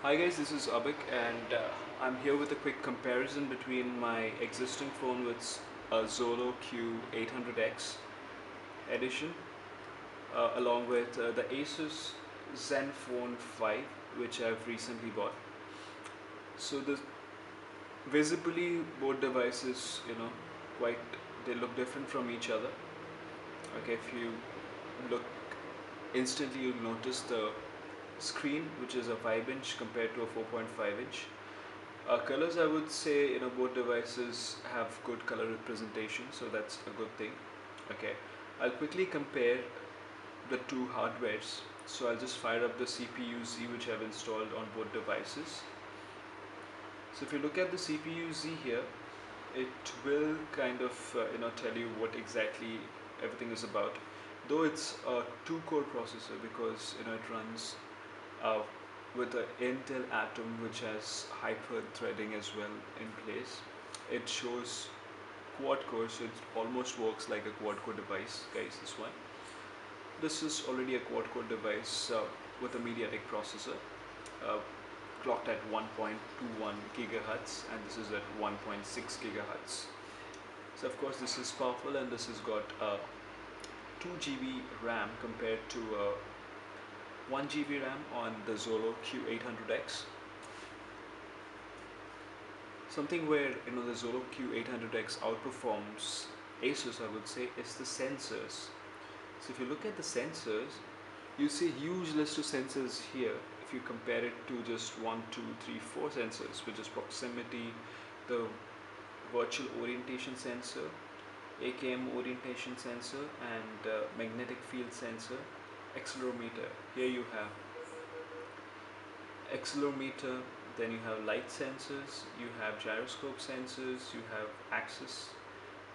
Hi guys, this is Abhik and I'm here with a quick comparison between my existing phone with a Xolo Q800X edition along with the Asus Zenfone 5 which I've recently bought. So the visibly both devices, quite they look different from each other. Okay, if you look instantly you'll notice the screen which is a 5 inch compared to a 4.5 inch. Colors, I would say, both devices have good color representation, so that's a good thing. Okay, I'll quickly compare the two hardwares. So I'll just fire up the CPU-Z which I've installed on both devices. So if you look at the CPU-Z here, it will kind of tell you what exactly everything is about. Though it's a two-core processor because it runs uh, with an Intel Atom which has hyper threading as well in place. It shows quad core, so it almost works like a quad core device, guys. This is already a quad core device with a MediaTek processor, uh, clocked at 1.21 gigahertz, and this is at 1.6 gigahertz. So of course this is powerful, and this has got 2 GB RAM compared to 1 GB RAM on the Xolo Q800X. Something where the Xolo Q800X outperforms Asus, I would say, is the sensors. So if you look at the sensors, you see a huge list of sensors here. If you compare it to just 1, 2, 3, 4 sensors, which is proximity, the virtual orientation sensor, AKM orientation sensor, and magnetic field sensor, accelerometer. Here you have accelerometer, then you have light sensors, you have gyroscope sensors, you have axis,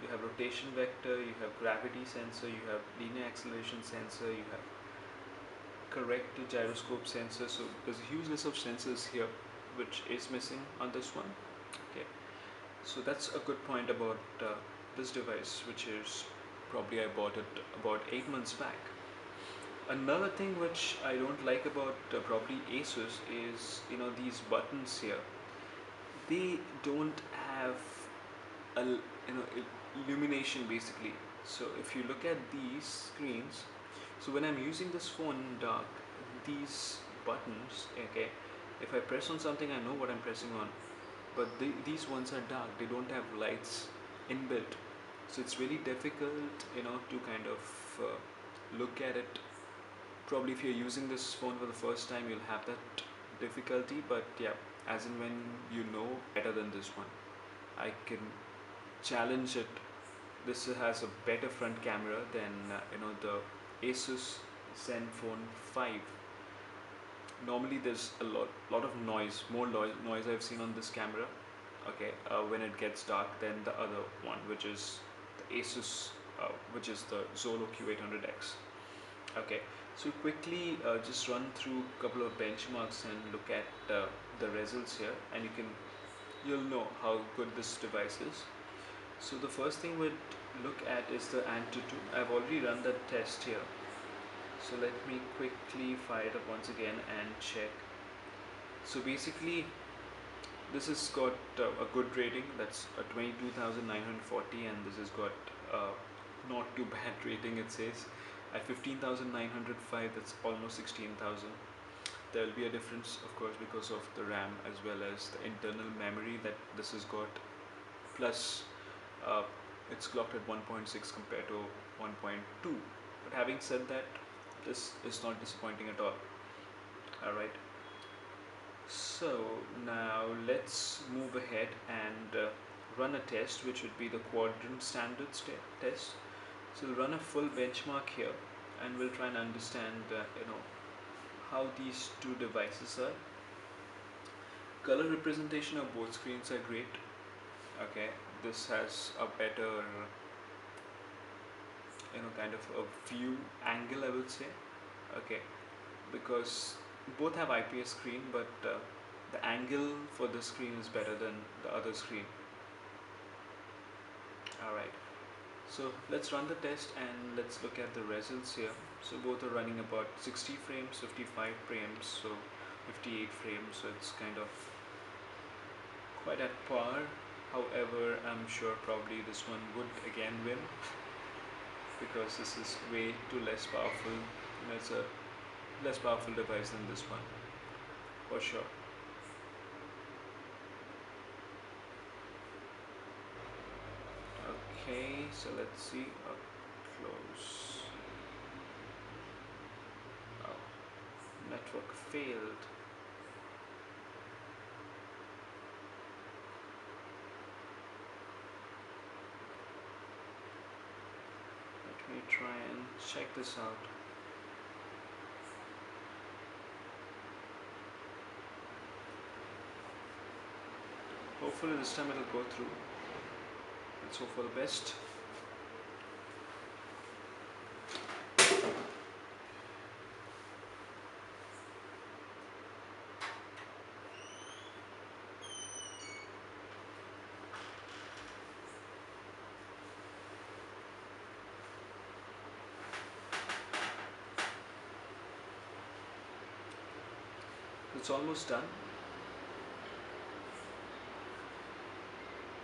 you have rotation vector, you have gravity sensor, you have linear acceleration sensor, you have correct gyroscope sensor. So there's a huge list of sensors here which is missing on this one. Okay, so that's a good point about this device, which is probably I bought it about 8 months back. Another thing which I don't like about probably Asus is these buttons here. They don't have a illumination basically. So if you look at these screens, so when I'm using this phone in dark, these buttons, okay, if I press on something, I know what I'm pressing on. But these ones are dark. They don't have lights inbuilt, so it's really difficult, to kind of look at it. Probably if you're using this phone for the first time, you'll have that difficulty. But yeah, as in when you know better than this one, I can challenge it. This has a better front camera than the Asus Zenfone 5. Normally there's a lot of noise, more noise I've seen on this camera, okay, when it gets dark than the other one, which is the Asus, which is the Xolo Q800X. Okay, so quickly just run through a couple of benchmarks and look at the results here, and you'll know how good this device is. So the first thing we'd look at is the Antutu. I've already run the test here. So let me quickly fire it up once again and check. So basically, this has got a good rating. That's a 22,940, and this has got not too bad rating. It says at 15,905, that's almost 16,000. There will be a difference, of course, because of the RAM as well as the internal memory that this has got. Plus, uh, it's clocked at 1.6 compared to 1.2. But having said that, this is not disappointing at all. Alright, so now let's move ahead and run a test, which would be the quadrant standards test. So we'll run a full benchmark here, and we'll try and understand how these two devices are. Color representation of both screens are great. Okay, this has a better kind of a view angle, I would say. Okay, because both have IPS screen, but the angle for this screen is better than the other screen. Alright, so let's run the test and let's look at the results here. So both are running about 60 frames, 55 frames, so 58 frames, so it's kind of quite at par. However, I'm sure probably this one would again win because this is way too less powerful. It's a less powerful device than this one, for sure. Okay, so let's see up close. Oh, network failed. Let me try and check this out. Hopefully this time it'll go through. Let's hope for the best. It's almost done.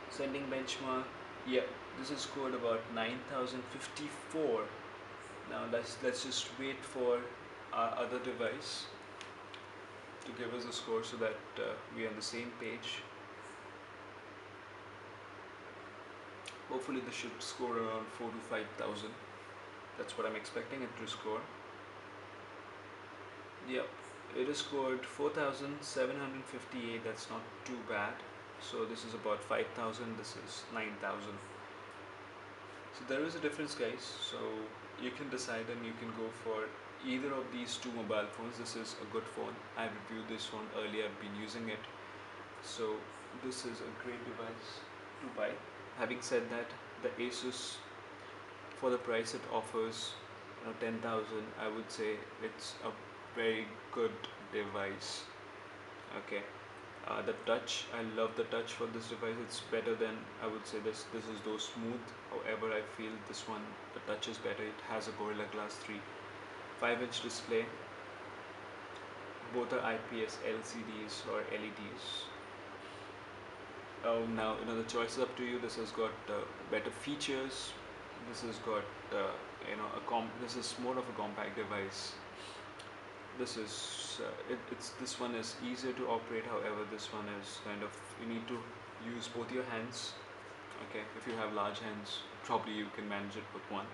Sending benchmark. Yeah, this is scored about 9054. Now let's just wait for our other device to give us a score so that we are on the same page. Hopefully this should score around 4 to 5,000. That's what I'm expecting it to score. Yep, it is scored 4,758. That's not too bad. So this is about 5,000. This is 9,000. So there is a difference, guys. So you can decide and you can go for either of these two mobile phones. This is a good phone. I reviewed this phone earlier. I've been using it. So this is a great device to buy. Having said that, the Asus, for the price it offers, 10,000, I would say it's a very good device. Okay. The touch, I love the touch for this device. It's better than, I would say, this is though smooth. However, I feel this one, the touch is better. It has a Gorilla Glass 3 5-inch display. Both are IPS LCDs or LEDs. Now the choice is up to you. This has got better features. This has got this is more of a compact device. This is this one is easier to operate. However, this one is kind of, you need to use both your hands. Okay, if you have large hands, probably you can manage it with one.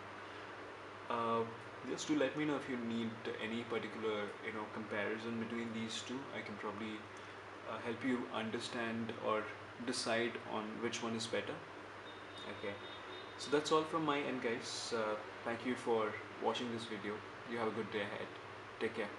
Just to let me know if you need any particular comparison between these two. I can probably help you understand or decide on which one is better. Okay, so that's all from my end, guys. Thank you for watching this video. You have a good day ahead. Take care.